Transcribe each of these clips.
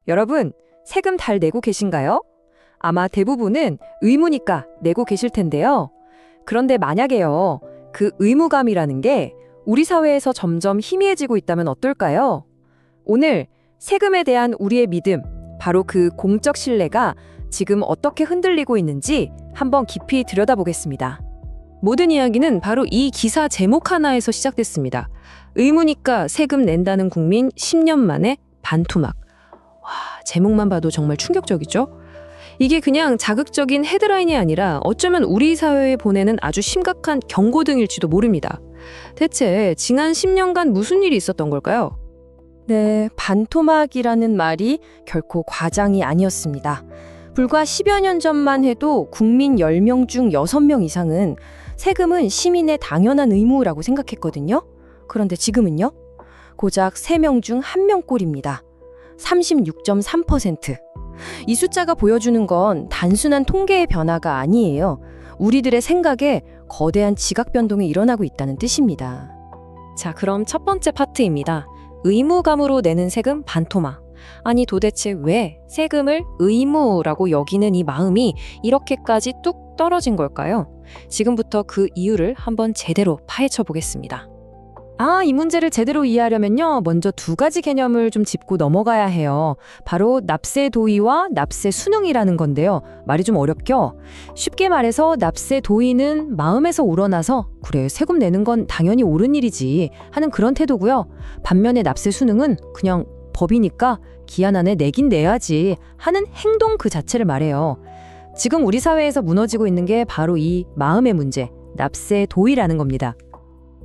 여러분, 세금 잘 내고 계신가요? 아마 대부분은 의무니까 내고 계실 텐데요. 그런데 만약에요, 그 의무감이라는 게 우리 사회에서 점점 희미해지고 있다면 어떨까요? 오늘 세금에 대한 우리의 믿음, 바로 그 공적 신뢰가 지금 어떻게 흔들리고 있는지 한번 깊이 들여다보겠습니다. 모든 이야기는 바로 이 기사 제목 하나에서 시작됐습니다. 의무니까 세금 낸다는 국민 10년 만에 반토막. 와, 제목만 봐도 정말 충격적이죠? 이게 그냥 자극적인 헤드라인이 아니라 어쩌면 우리 사회에 보내는 아주 심각한 경고등일지도 모릅니다. 대체 지난 10년간 무슨 일이 있었던 걸까요? 네, 반토막이라는 말이 결코 과장이 아니었습니다. 불과 10여 년 전만 해도 국민 10명 중 6명 이상은 세금은 시민의 당연한 의무라고 생각했거든요. 그런데 지금은요? 고작 3명 중 1명꼴입니다. 36.3%. 이 숫자가 보여주는 건 단순한 통계의 변화가 아니에요. 우리들의 생각에 거대한 지각 변동이 일어나고 있다는 뜻입니다. 자, 그럼 첫 번째 파트입니다. 의무감으로 내는 세금 반토막. 아니 도대체 왜 세금을 의무라고 여기는 이 마음이 이렇게까지 뚝 떨어진 걸까요? 지금부터 그 이유를 한번 제대로 파헤쳐 보겠습니다. 이 문제를 제대로 이해하려면요, 먼저 두 가지 개념을 좀 짚고 넘어가야 해요. 바로 납세 도의와 납세 순응이라는 건데요. 말이 좀 어렵죠? 쉽게 말해서 납세 도의는 마음에서 우러나서 그래, 세금 내는 건 당연히 옳은 일이지 하는 그런 태도고요. 반면에 납세 순응은 그냥 법이니까 기한 안에 내긴 내야지 하는 행동 그 자체를 말해요. 지금 우리 사회에서 무너지고 있는 게 바로 이 마음의 문제, 납세 도의라는 겁니다.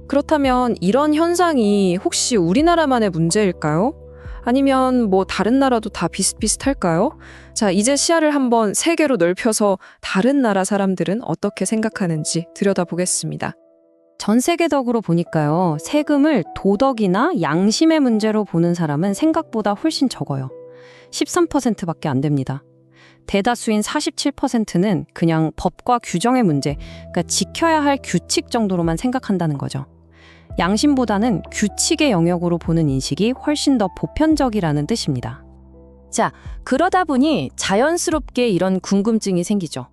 그렇다면 이런 현상이 혹시 우리나라만의 문제일까요? 아니면 다른 나라도 다 비슷비슷할까요? 자, 이제 시야를 한번 세계로 넓혀서 다른 나라 사람들은 어떻게 생각하는지 들여다보겠습니다. 전 세계적으로 보니까요, 세금을 도덕이나 양심의 문제로 보는 사람은 생각보다 훨씬 적어요. 13%밖에 안 됩니다. 대다수인 47%는 그냥 법과 규정의 문제, 그러니까 지켜야 할 규칙 정도로만 생각한다는 거죠. 양심보다는 규칙의 영역으로 보는 인식이 훨씬 더 보편적이라는 뜻입니다. 자, 그러다 보니 자연스럽게 이런 궁금증이 생기죠.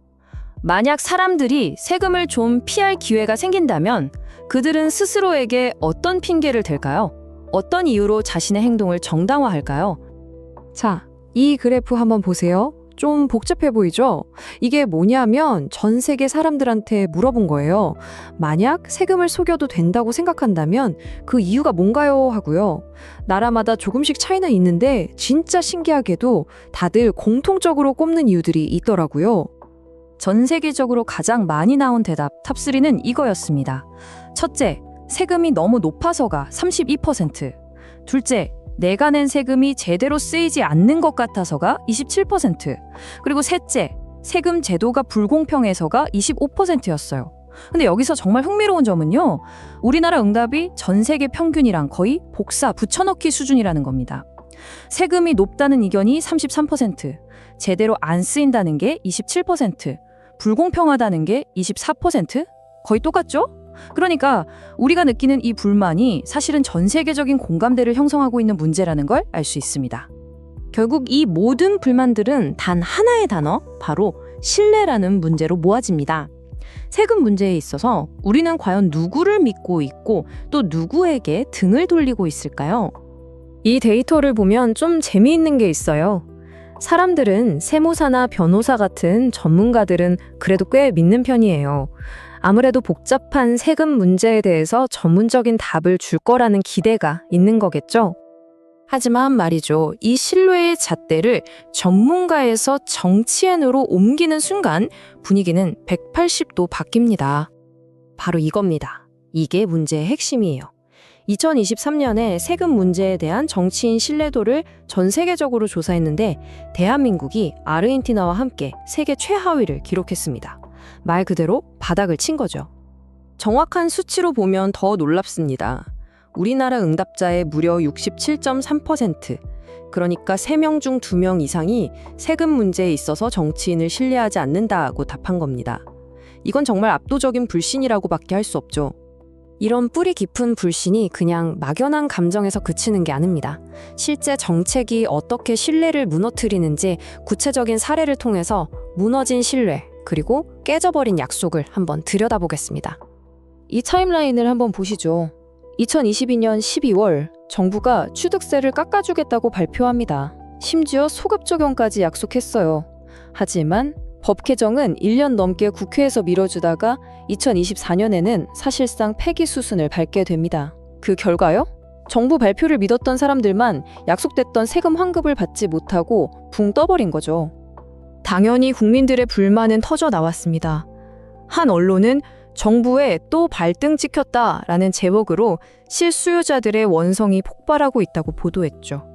만약 사람들이 세금을 좀 피할 기회가 생긴다면 그들은 스스로에게 어떤 핑계를 댈까요? 어떤 이유로 자신의 행동을 정당화할까요? 자, 이 그래프 한번 보세요. 좀 복잡해 보이죠? 이게 뭐냐면 전 세계 사람들한테 물어본 거예요. 만약 세금을 속여도 된다고 생각한다면 그 이유가 뭔가요? 하고요. 나라마다 조금씩 차이는 있는데 진짜 신기하게도 다들 공통적으로 꼽는 이유들이 있더라고요. 전 세계적으로 가장 많이 나온 대답 탑3는 이거였습니다. 첫째, 세금이 너무 높아서가 32%. 둘째, 내가 낸 세금이 제대로 쓰이지 않는 것 같아서가 27%. 그리고 셋째, 세금 제도가 불공평해서가 25%였어요. 근데 여기서 정말 흥미로운 점은요, 우리나라 응답이 전 세계 평균이랑 거의 복사 붙여넣기 수준이라는 겁니다. 세금이 높다는 의견이 33%, 제대로 안 쓰인다는 게 27%, 불공평하다는 게 24%? 거의 똑같죠? 그러니까 우리가 느끼는 이 불만이 사실은 전 세계적인 공감대를 형성하고 있는 문제라는 걸 알 수 있습니다. 결국 이 모든 불만들은 단 하나의 단어, 바로 신뢰라는 문제로 모아집니다. 세금 문제에 있어서 우리는 과연 누구를 믿고 있고 또 누구에게 등을 돌리고 있을까요? 이 데이터를 보면 좀 재미있는 게 있어요. 사람들은 세무사나 변호사 같은 전문가들은 그래도 꽤 믿는 편이에요. 아무래도 복잡한 세금 문제에 대해서 전문적인 답을 줄 거라는 기대가 있는 거겠죠? 하지만 말이죠, 이 신뢰의 잣대를 전문가에서 정치인으로 옮기는 순간 분위기는 180도 바뀝니다. 바로 이겁니다. 이게 문제의 핵심이에요. 2023년에 세금 문제에 대한 정치인 신뢰도를 전 세계적으로 조사했는데 대한민국이 아르헨티나와 함께 세계 최하위를 기록했습니다. 말 그대로 바닥을 친 거죠. 정확한 수치로 보면 더 놀랍습니다. 우리나라 응답자의 무려 67.3%, 그러니까 3명 중 2명 이상이 세금 문제에 있어서 정치인을 신뢰하지 않는다고 답한 겁니다. 이건 정말 압도적인 불신이라고밖에 할 수 없죠. 이런 뿌리 깊은 불신이 그냥 막연한 감정에서 그치는 게 아닙니다. 실제 정책이 어떻게 신뢰를 무너뜨리는지 구체적인 사례를 통해서 무너진 신뢰, 그리고 깨져버린 약속을 한번 들여다보겠습니다. 이 타임라인을 한번 보시죠. 2022년 12월 정부가 취득세를 깎아주겠다고 발표합니다. 심지어 소급 적용까지 약속했어요. 하지만 법 개정은 1년 넘게 국회에서 미뤄주다가 2024년에는 사실상 폐기 수순을 밟게 됩니다. 그 결과요? 정부 발표를 믿었던 사람들만 약속됐던 세금 환급을 받지 못하고 붕 떠버린 거죠. 당연히 국민들의 불만은 터져 나왔습니다. 한 언론은 정부에 또 발등 찍혔다라는 제목으로 실수요자들의 원성이 폭발하고 있다고 보도했죠.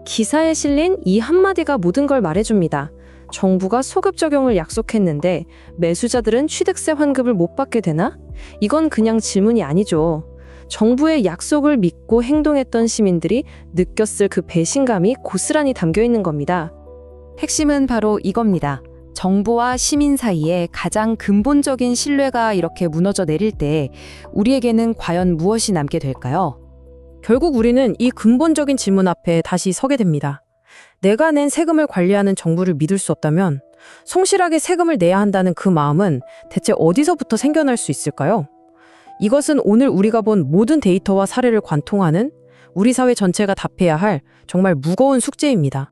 기사에 실린 이 한마디가 모든 걸 말해줍니다. 정부가 소급 적용을 약속했는데 매수자들은 취득세 환급을 못 받게 되나? 이건 그냥 질문이 아니죠. 정부의 약속을 믿고 행동했던 시민들이 느꼈을 그 배신감이 고스란히 담겨 있는 겁니다. 핵심은 바로 이겁니다. 정부와 시민 사이에 가장 근본적인 신뢰가 이렇게 무너져 내릴 때 우리에게는 과연 무엇이 남게 될까요? 결국 우리는 이 근본적인 질문 앞에 다시 서게 됩니다. 내가 낸 세금을 관리하는 정부를 믿을 수 없다면 성실하게 세금을 내야 한다는 그 마음은 대체 어디서부터 생겨날 수 있을까요? 이것은 오늘 우리가 본 모든 데이터와 사례를 관통하는 우리 사회 전체가 답해야 할 정말 무거운 숙제입니다.